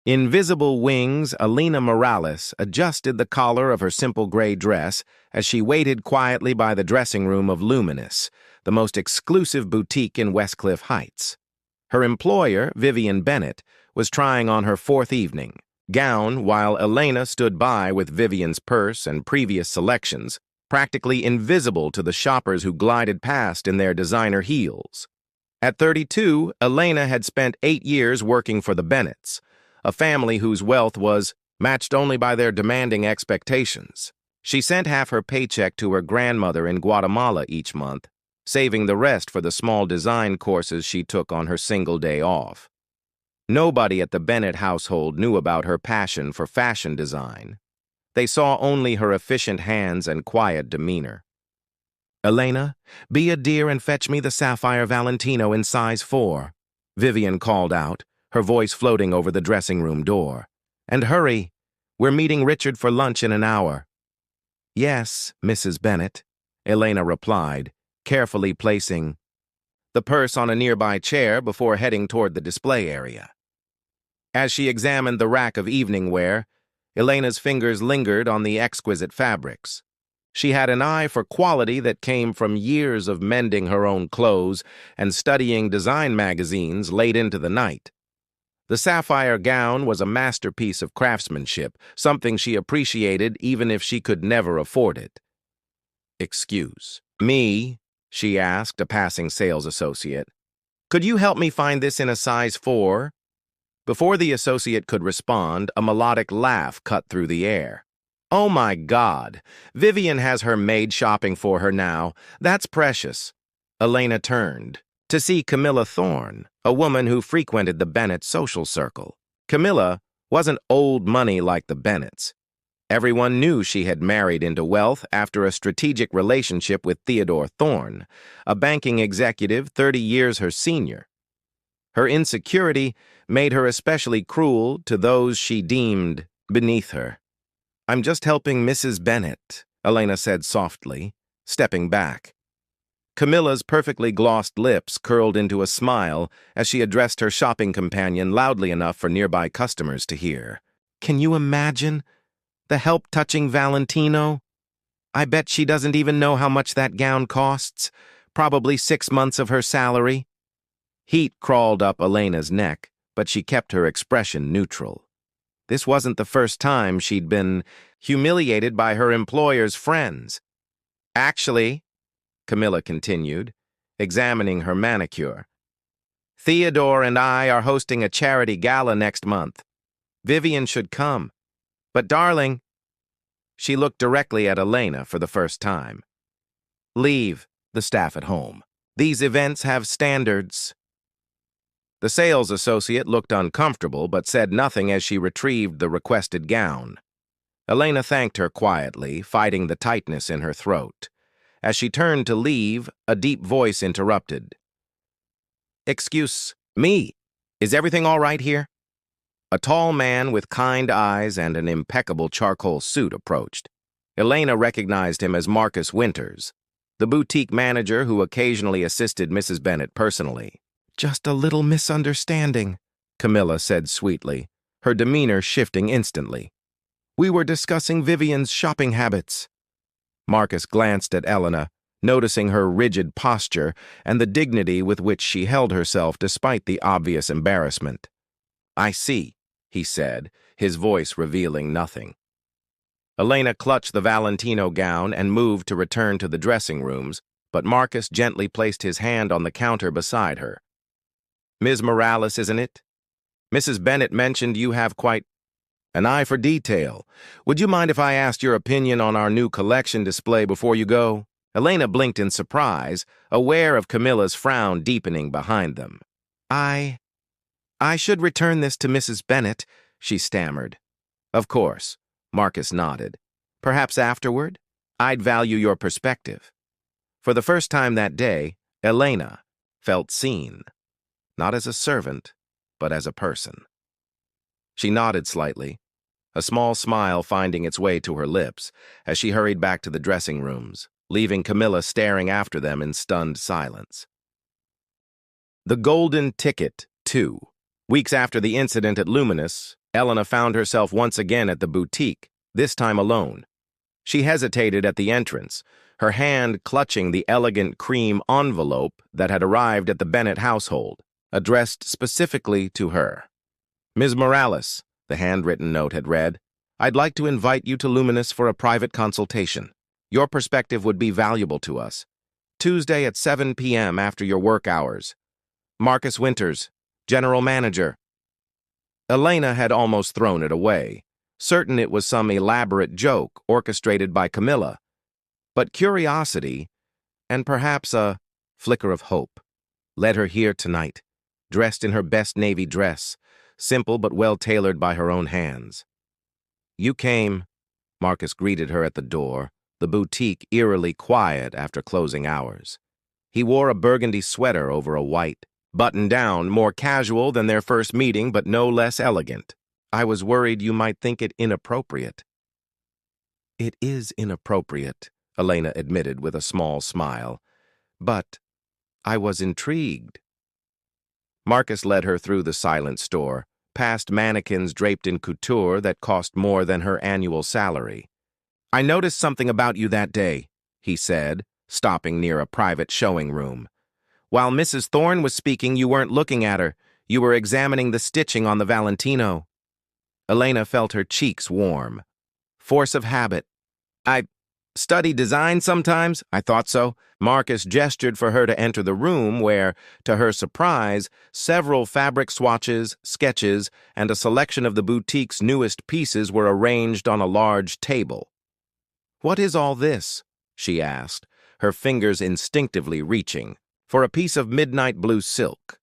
Invisible wings, Alina Morales adjusted the collar of her simple gray dress as she waited quietly by the dressing room of Luminous, the most exclusive boutique in Westcliff Heights. Her employer, Vivian Bennett, was trying on her fourth evening gown while Elena stood by with Vivian's purse and previous selections, practically invisible to the shoppers who glided past in their designer heels. At 32, Elena had spent 8 years working for the Bennetts, a family whose wealth was matched only by their demanding expectations. She sent half her paycheck to her grandmother in Guatemala each month, saving the rest for the small design courses she took on her single day off. Nobody at the Bennett household knew about her passion for fashion design. They saw only her efficient hands and quiet demeanor. "Elena, be a dear and fetch me the sapphire Valentino in size 4, Vivian called out, her voice floating over the dressing room door. "And hurry, we're meeting Richard for lunch in an hour." "Yes, Mrs. Bennett," Elena replied, carefully placing the purse on a nearby chair before heading toward the display area. As she examined the rack of evening wear, Elena's fingers lingered on the exquisite fabrics. She had an eye for quality that came from years of mending her own clothes and studying design magazines late into the night. The sapphire gown was a masterpiece of craftsmanship, something she appreciated even if she could never afford it. "Excuse me," she asked a passing sales associate. "Could you help me find this in a size 4? Before the associate could respond, a melodic laugh cut through the air. "Oh my God, Vivian has her maid shopping for her now. That's precious." Elena turned to see Camilla Thorne, a woman who frequented the Bennett social circle. Camilla wasn't old money like the Bennetts. Everyone knew she had married into wealth after a strategic relationship with Theodore Thorne, a banking executive 30 years her senior. Her insecurity made her especially cruel to those she deemed beneath her. "I'm just helping Mrs. Bennett," Elena said softly, stepping back. Camilla's perfectly glossed lips curled into a smile as she addressed her shopping companion loudly enough for nearby customers to hear. "Can you imagine? The help-touching Valentino? I bet she doesn't even know how much that gown costs. Probably 6 months of her salary." Heat crawled up Elena's neck, but she kept her expression neutral. This wasn't the first time she'd been humiliated by her employer's friends. "Actually," Camilla continued, examining her manicure, "Theodore and I are hosting a charity gala next month. Vivian should come. But darling," she looked directly at Elena for the first time, "leave the staff at home. These events have standards." The sales associate looked uncomfortable but said nothing as she retrieved the requested gown. Elena thanked her quietly, fighting the tightness in her throat. As she turned to leave, a deep voice interrupted. "Excuse me, is everything all right here?" A tall man with kind eyes and an impeccable charcoal suit approached. Elena recognized him as Marcus Winters, the boutique manager who occasionally assisted Mrs. Bennett personally. "Just a little misunderstanding," Camilla said sweetly, her demeanor shifting instantly. "We were discussing Vivian's shopping habits." Marcus glanced at Elena, noticing her rigid posture and the dignity with which she held herself despite the obvious embarrassment. "I see," he said, his voice revealing nothing. Elena clutched the Valentino gown and moved to return to the dressing rooms, but Marcus gently placed his hand on the counter beside her. "Ms. Morales, isn't it? Mrs. Bennett mentioned you have quite an eye for detail. Would you mind if I asked your opinion on our new collection display before you go?" Elena blinked in surprise, aware of Camilla's frown deepening behind them. I should return this to Mrs. Bennett," she stammered. "Of course," Marcus nodded. "Perhaps afterward? I'd value your perspective." For the first time that day, Elena felt seen. Not as a servant, but as a person. She nodded slightly, a small smile finding its way to her lips as she hurried back to the dressing rooms, leaving Camilla staring after them in stunned silence. The Golden Ticket, 2. Weeks after the incident at Luminous, Elena found herself once again at the boutique, this time alone. She hesitated at the entrance, her hand clutching the elegant cream envelope that had arrived at the Bennett household, addressed specifically to her. "Ms. Morales," the handwritten note had read, "I'd like to invite you to Luminous for a private consultation. Your perspective would be valuable to us. Tuesday at 7 p.m. after your work hours. Marcus Winters, General Manager." Elena had almost thrown it away, certain it was some elaborate joke orchestrated by Camilla. But curiosity, and perhaps a flicker of hope, led her here tonight, dressed in her best navy dress, simple but well-tailored by her own hands. "You came," Marcus greeted her at the door, the boutique eerily quiet after closing hours. He wore a burgundy sweater over a white, button-down, more casual than their first meeting but no less elegant. "I was worried you might think it inappropriate." "It is inappropriate," Elena admitted with a small smile. "But I was intrigued." Marcus led her through the silent store, past mannequins draped in couture that cost more than her annual salary. "I noticed something about you that day," he said, stopping near a private showing room. "While Mrs. Thorne was speaking, you weren't looking at her. You were examining the stitching on the Valentino." Elena felt her cheeks warm. "Force of habit. I study design sometimes. I thought so." Marcus gestured for her to enter the room where, to her surprise, several fabric swatches, sketches, and a selection of the boutique's newest pieces were arranged on a large table. "What is all this?" she asked, her fingers instinctively reaching for a piece of midnight blue silk.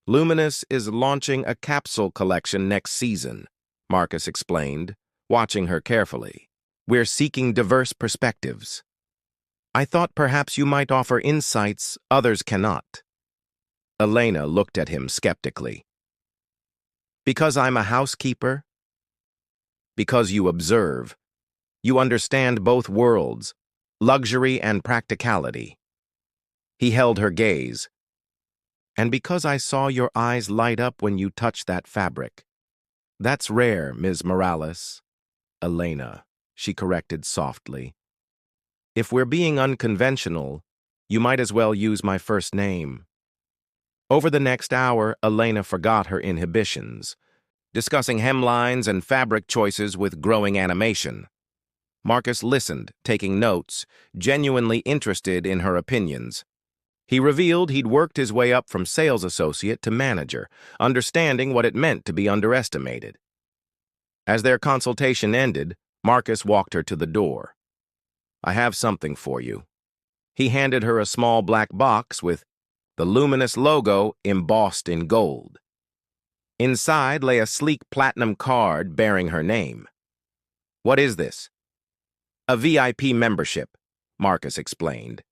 "Luminous is launching a capsule collection next season," Marcus explained, watching her carefully. "We're seeking diverse perspectives. I thought perhaps you might offer insights others cannot." Elena looked at him skeptically. "Because I'm a housekeeper? Because you observe. You understand both worlds, luxury and practicality." He held her gaze. "And because I saw your eyes light up when you touched that fabric." "That's rare, Ms. Morales." "Elena," she corrected softly. "If we're being unconventional, you might as well use my first name." Over the next hour, Elena forgot her inhibitions, discussing hemlines and fabric choices with growing animation. Marcus listened, taking notes, genuinely interested in her opinions. He revealed he'd worked his way up from sales associate to manager, understanding what it meant to be underestimated. As their consultation ended, Marcus walked her to the door. "I have something for you." He handed her a small black box with the Luminous logo embossed in gold. Inside lay a sleek platinum card bearing her name. "What is this?" "A VIP membership," Marcus explained.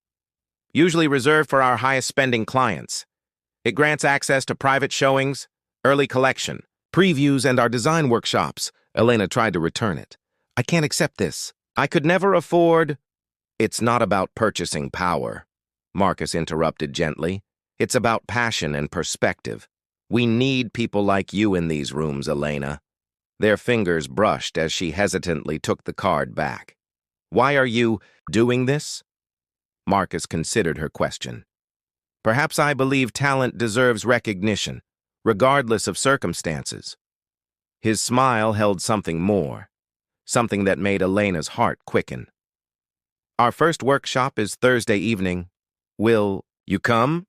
"Usually reserved for our highest-spending clients. It grants access to private showings, early collection, previews, and our design workshops." Elena tried to return it. "I can't accept this. I could never afford—" "It's not about purchasing power," Marcus interrupted gently. "It's about passion and perspective. We need people like you in these rooms, Elena." Their fingers brushed as she hesitantly took the card back. "Why are you doing this?" Marcus considered her question. "Perhaps I believe talent deserves recognition, regardless of circumstances." His smile held something more, something that made Elena's heart quicken. "Our first workshop is Thursday evening. Will you come?"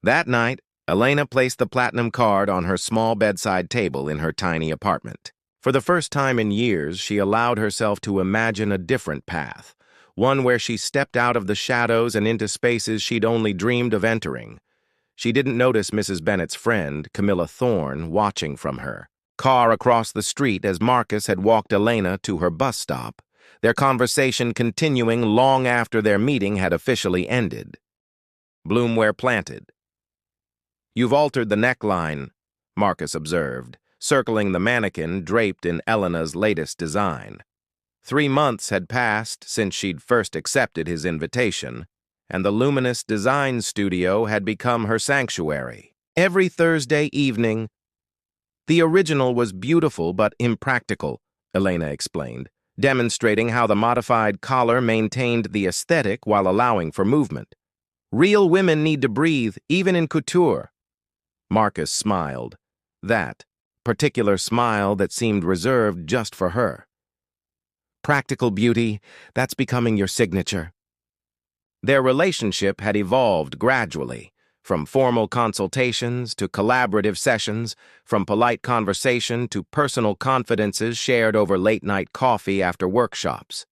That night, Elena placed the platinum card on her small bedside table in her tiny apartment. For the first time in years, she allowed herself to imagine a different path, one where she stepped out of the shadows and into spaces she'd only dreamed of entering. She didn't notice Mrs. Bennett's friend, Camilla Thorne, watching from her car across the street as Marcus had walked Elena to her bus stop, their conversation continuing long after their meeting had officially ended. "Bloomware planted." "You've altered the neckline," Marcus observed, circling the mannequin draped in Elena's latest design. 3 months had passed since she'd first accepted his invitation, and the Luminous Design Studio had become her sanctuary. Every Thursday evening, The original was beautiful but impractical, Elena explained, demonstrating how the modified collar maintained the aesthetic while allowing for movement. Real women need to breathe, even in couture. Marcus smiled. That particular smile that seemed reserved just for her. Practical beauty, that's becoming your signature. Their relationship had evolved gradually, from formal consultations to collaborative sessions, from polite conversation to personal confidences shared over late-night coffee after workshops.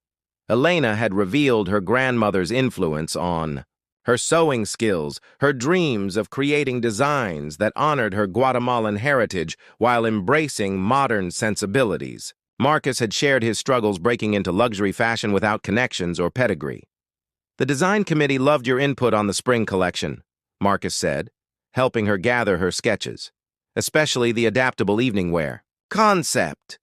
Elena had revealed her grandmother's influence on her sewing skills, her dreams of creating designs that honored her Guatemalan heritage while embracing modern sensibilities. Marcus had shared his struggles breaking into luxury fashion without connections or pedigree. The design committee loved your input on the spring collection, Marcus said, helping her gather her sketches, especially the adaptable evening wear. Concept!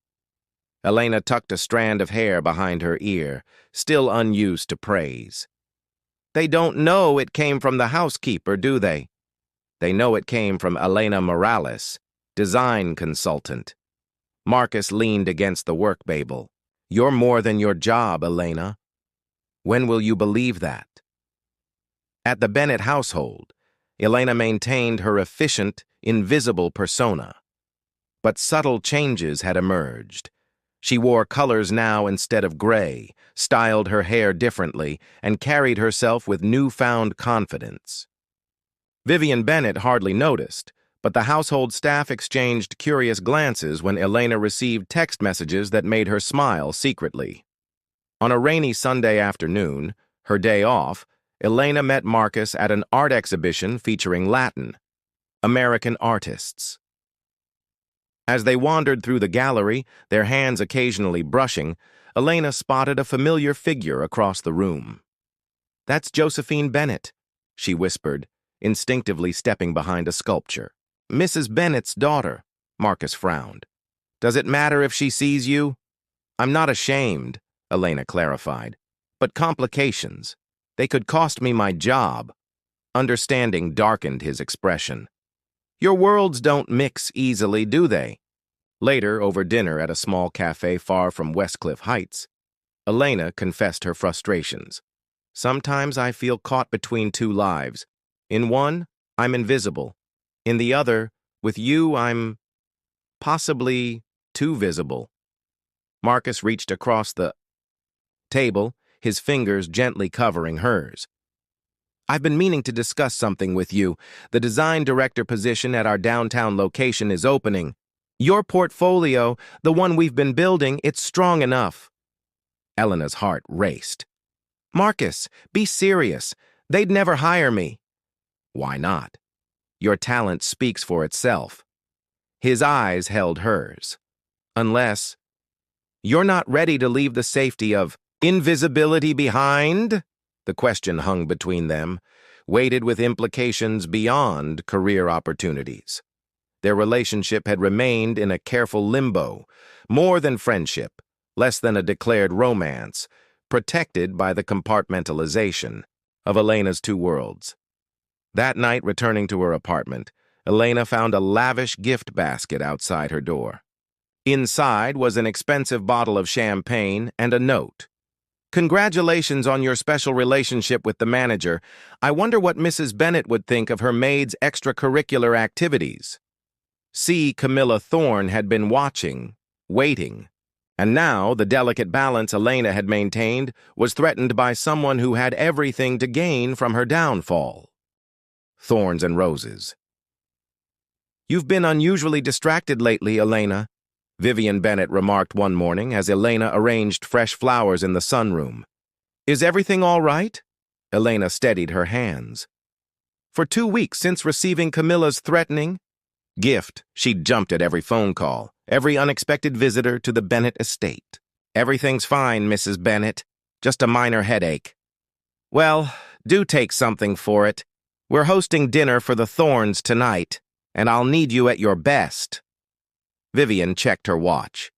Elena tucked a strand of hair behind her ear, still unused to praise. They don't know it came from the housekeeper, do they? They know it came from Elena Morales, design consultant. Marcus leaned against the work Babel. You're more than your job, Elena. When will you believe that? At the Bennett household, Elena maintained her efficient, invisible persona. But subtle changes had emerged. She wore colors now instead of gray, styled her hair differently, and carried herself with newfound confidence. Vivian Bennett hardly noticed, but the household staff exchanged curious glances when Elena received text messages that made her smile secretly. On a rainy Sunday afternoon, her day off, Elena met Marcus at an art exhibition featuring Latin American artists. As they wandered through the gallery, their hands occasionally brushing, Elena spotted a familiar figure across the room. "That's Josephine Bennett," she whispered, instinctively stepping behind a sculpture. "Mrs. Bennett's daughter," Marcus frowned. "Does it matter if she sees you?" "I'm not ashamed," Elena clarified. "But complications. They could cost me my job." Understanding darkened his expression. "Your worlds don't mix easily, do they?" Later, over dinner at a small cafe far from Westcliff Heights, Elena confessed her frustrations. "Sometimes I feel caught between two lives. In one, I'm invisible. In the other, with you, I'm possibly too visible." Marcus reached across the table, his fingers gently covering hers. "I've been meaning to discuss something with you. The design director position at our downtown location is opening. Your portfolio, the one we've been building, it's strong enough." Elena's heart raced. "Marcus, be serious. They'd never hire me." "Why not? Your talent speaks for itself." His eyes held hers. "Unless you're not ready to leave the safety of invisibility behind?" The question hung between them, weighted with implications beyond career opportunities. Their relationship had remained in a careful limbo, more than friendship, less than a declared romance, protected by the compartmentalization of Elena's two worlds. That night, returning to her apartment, Elena found a lavish gift basket outside her door. Inside was an expensive bottle of champagne and a note. "Congratulations on your special relationship with the manager. I wonder what Mrs. Bennett would think of her maid's extracurricular activities." See, Camilla Thorne had been watching, waiting, and now the delicate balance Elena had maintained was threatened by someone who had everything to gain from her downfall. Thorns and roses. "You've been unusually distracted lately, Elena," Vivian Bennett remarked one morning as Elena arranged fresh flowers in the sunroom. "Is everything all right?" Elena steadied her hands. "For 2 weeks since receiving Camilla's threatening gift, she'd jumped at every phone call, every unexpected visitor to the Bennett estate. Everything's fine, Mrs. Bennett. Just a minor headache." "Well, do take something for it. We're hosting dinner for the Thorns tonight, and I'll need you at your best." Vivian checked her watch.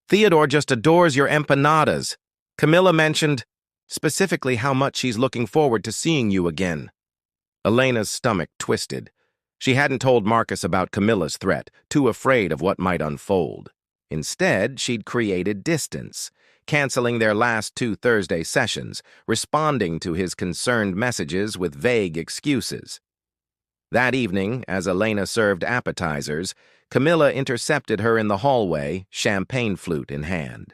"Theodore just adores your empanadas. Camilla mentioned specifically how much she's looking forward to seeing you again." Elena's stomach twisted. She hadn't told Marcus about Camilla's threat, too afraid of what might unfold. Instead, she'd created distance, canceling their last 2 Thursday sessions, responding to his concerned messages with vague excuses. That evening, as Elena served appetizers, Camilla intercepted her in the hallway, champagne flute in hand.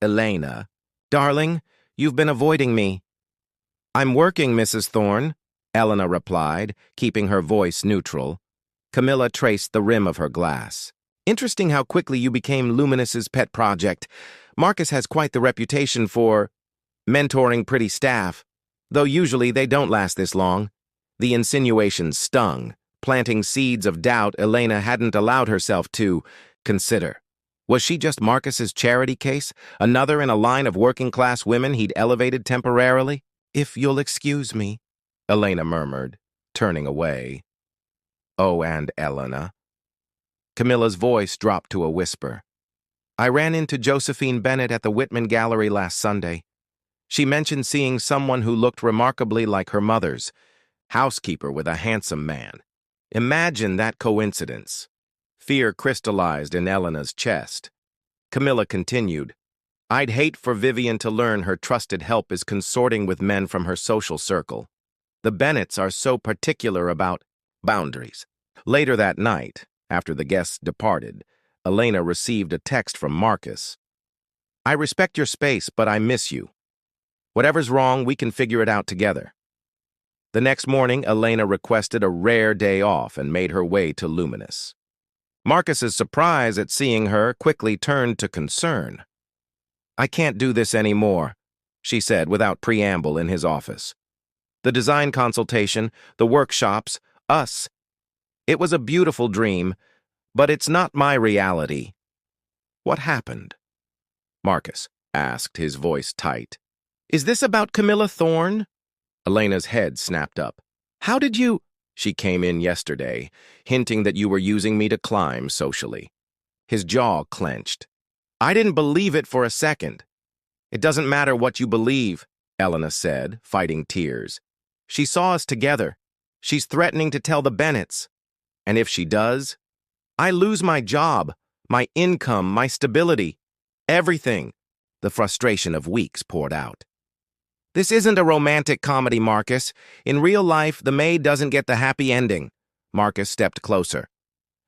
"Elena, darling, you've been avoiding me." "I'm working, Mrs. Thorne," Elena replied, keeping her voice neutral. Camilla traced the rim of her glass. "Interesting how quickly you became Luminous's pet project. Marcus has quite the reputation for mentoring pretty staff, though usually they don't last this long." The insinuation stung, planting seeds of doubt Elena hadn't allowed herself to consider. Was she just Marcus's charity case, another in a line of working-class women he'd elevated temporarily? "If you'll excuse me," Elena murmured, turning away. "Oh, and Elena." Camilla's voice dropped to a whisper. "I ran into Josephine Bennett at the Whitman Gallery last Sunday. She mentioned seeing someone who looked remarkably like her mother's, housekeeper with a handsome man. Imagine that coincidence." Fear crystallized in Elena's chest. Camilla continued, "I'd hate for Vivian to learn her trusted help is consorting with men from her social circle. The Bennetts are so particular about boundaries." Later that night, after the guests departed, Elena received a text from Marcus. "I respect your space, but I miss you. Whatever's wrong, we can figure it out together." The next morning, Elena requested a rare day off and made her way to Luminous. Marcus's surprise at seeing her quickly turned to concern. "I can't do this anymore," she said without preamble in his office. "The design consultation, the workshops, us. It was a beautiful dream, but it's not my reality." "What happened?" Marcus asked, his voice tight. "Is this about Camilla Thorne?" Elena's head snapped up. "How did you—" "She came in yesterday, hinting that you were using me to climb socially." His jaw clenched. "I didn't believe it for a second." "It doesn't matter what you believe," Elena said, fighting tears. "She saw us together. She's threatening to tell the Bennetts. And if she does, I lose my job, my income, my stability, everything." The frustration of weeks poured out. "This isn't a romantic comedy, Marcus. In real life, the Maid doesn't get the happy ending." Marcus stepped closer.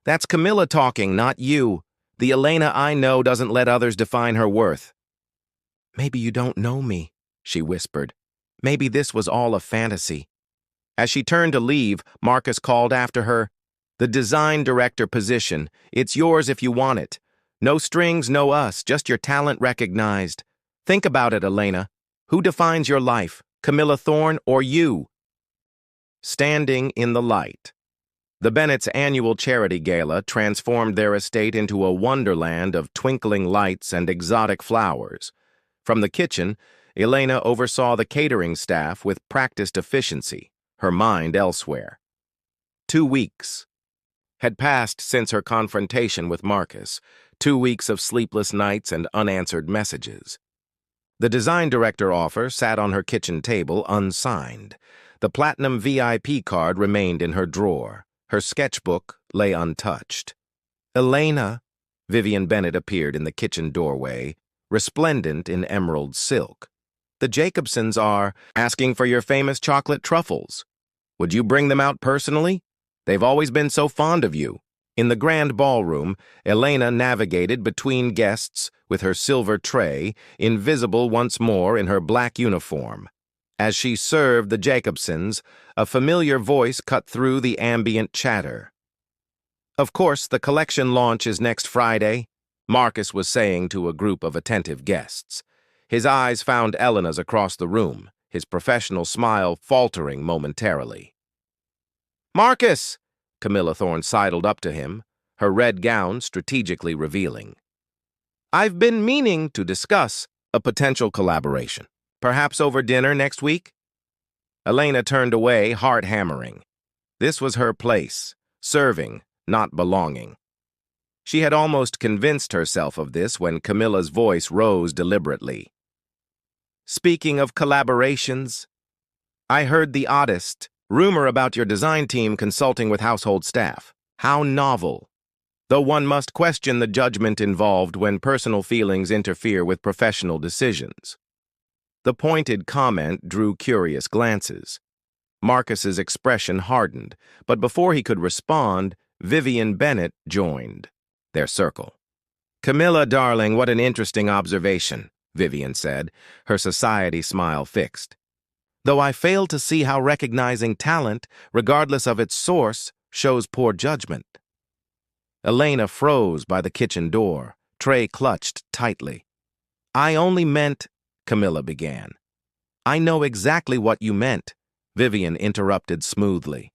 "That's Camilla talking, not you. The Elena I know doesn't let others define her worth." "Maybe you don't know me," she whispered. "Maybe this was all a fantasy." As she turned to leave, Marcus called after her, "The design director position. It's yours if you want it. No strings, no us, just your talent recognized. Think about it, Elena. Who defines your life, Camilla Thorne or you?" Standing in the light. The Bennetts' annual charity gala transformed their estate into a wonderland of twinkling lights and exotic flowers. From the kitchen, Elena oversaw the catering staff with practiced efficiency, her mind elsewhere. 2 weeks had passed since her confrontation with Marcus, 2 weeks of sleepless nights and unanswered messages. The design director offer sat on her kitchen table unsigned. The platinum VIP card remained in her drawer. Her sketchbook lay untouched. "Elena," Vivian Bennett appeared in the kitchen doorway, resplendent in emerald silk. "The Jacobsons are asking for your famous chocolate truffles. Would you bring them out personally? They've always been so fond of you." In the grand ballroom, Elena navigated between guests with her silver tray, invisible once more in her black uniform. As she served the Jacobsons, a familiar voice cut through the ambient chatter. "Of course, the collection launch is next Friday," Marcus was saying to a group of attentive guests. His eyes found Elena's across the room, his professional smile faltering momentarily. "Marcus!" Camilla Thorne sidled up to him, her red gown strategically revealing. "I've been meaning to discuss a potential collaboration. Perhaps over dinner next week?" Elena turned away, heart hammering. This was her place, serving, not belonging. She had almost convinced herself of this when Camilla's voice rose deliberately. "Speaking of collaborations, I heard the oddest Rumor about your design team consulting with household staff. How novel. Though one must question the judgment involved when personal feelings interfere with professional decisions. The pointed comment drew curious glances. Marcus's expression hardened, but before he could respond, Vivian Bennett joined their circle. "Camilla, darling, what an interesting observation," Vivian said, her society smile fixed. "Though I fail to see how recognizing talent, regardless of its source, shows poor judgment." Elena froze by the kitchen door, tray clutched tightly. "I only meant," Camilla began. "I know exactly what you meant," Vivian interrupted smoothly.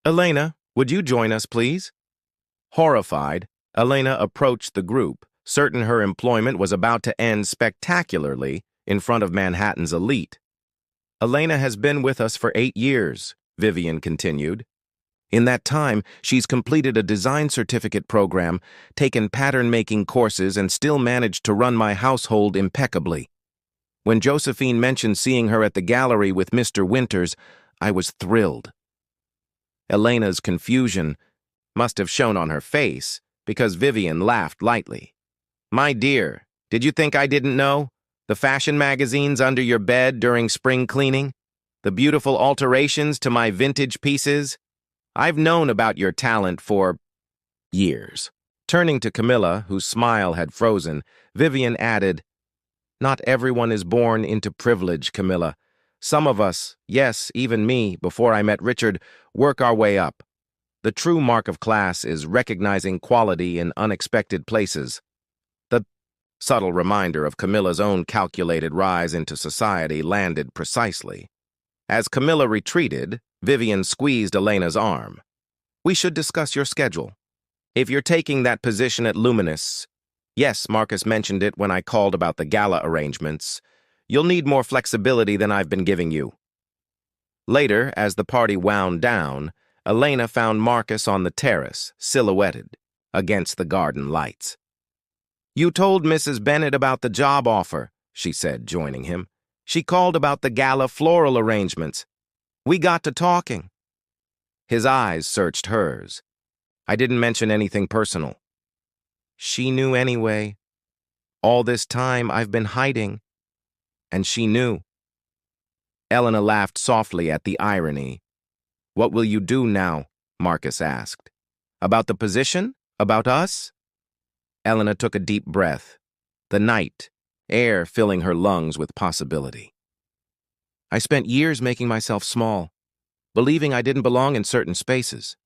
"Elena, would you join us, please?" Horrified, Elena approached the group, certain her employment was about to end spectacularly in front of Manhattan's elite. "Elena has been with us for 8 years," Vivian continued. "In that time, she's completed a design certificate program, taken pattern-making courses, and still managed to run my household impeccably. When Josephine mentioned seeing her at the gallery with Mr. Winters, I was thrilled." Elena's confusion must have shown on her face, because Vivian laughed lightly. "My dear, did you think I didn't know? The fashion magazines under your bed during spring cleaning? The beautiful alterations to my vintage pieces? I've known about your talent for years." Turning to Camilla, whose smile had frozen, Vivian added, "Not everyone is born into privilege, Camilla. Some of us, yes, even me, before I met Richard, work our way up. The true mark of class is recognizing quality in unexpected places." The subtle reminder of Camilla's own calculated rise into society landed precisely. As Camilla retreated, Vivian squeezed Elena's arm. "We should discuss your schedule. If you're taking that position at Luminous, yes, Marcus mentioned it when I called about the gala arrangements, you'll need more flexibility than I've been giving you." Later, as the party wound down, Elena found Marcus on the terrace, silhouetted against the garden lights. "You told Mrs. Bennett about the job offer," she said, joining him. "She called about the gala floral arrangements. We got to talking." His eyes searched hers. "I didn't mention anything personal." "She knew anyway. All this time I've been hiding, and she knew." Elena laughed softly at the irony. "What will you do now?" Marcus asked. "About the position? About us?" Elena took a deep breath. The night, air filling her lungs with possibility. "I spent years making myself small, believing I didn't belong in certain spaces.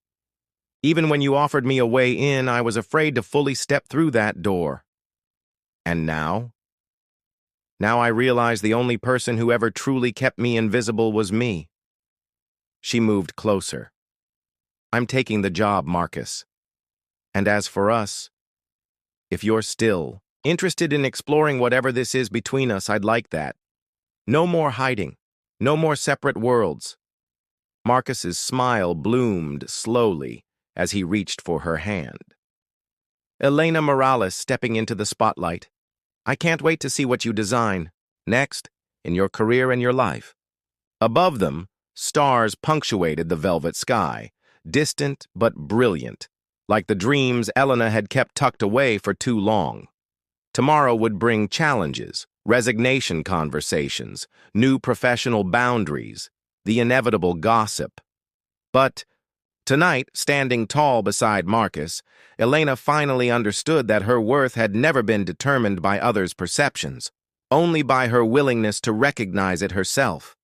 Even when you offered me a way in, I was afraid to fully step through that door. And now? Now I realize the only person who ever truly kept me invisible was me." She moved closer. "I'm taking the job, Marcus. And as for us, if you're still interested in exploring whatever this is between us, I'd like that. No more hiding. No more separate worlds." Marcus's smile bloomed slowly as he reached for her hand. "Elena Morales stepping into the spotlight. I can't wait to see what you design next in your career and your life." Above them, stars punctuated the velvet sky, distant but brilliant, like the dreams Elena had kept tucked away for too long. Tomorrow would bring challenges, resignation conversations, new professional boundaries, the inevitable gossip. But tonight, standing tall beside Marcus, Elena finally understood that her worth had never been determined by others' perceptions, only by her willingness to recognize it herself.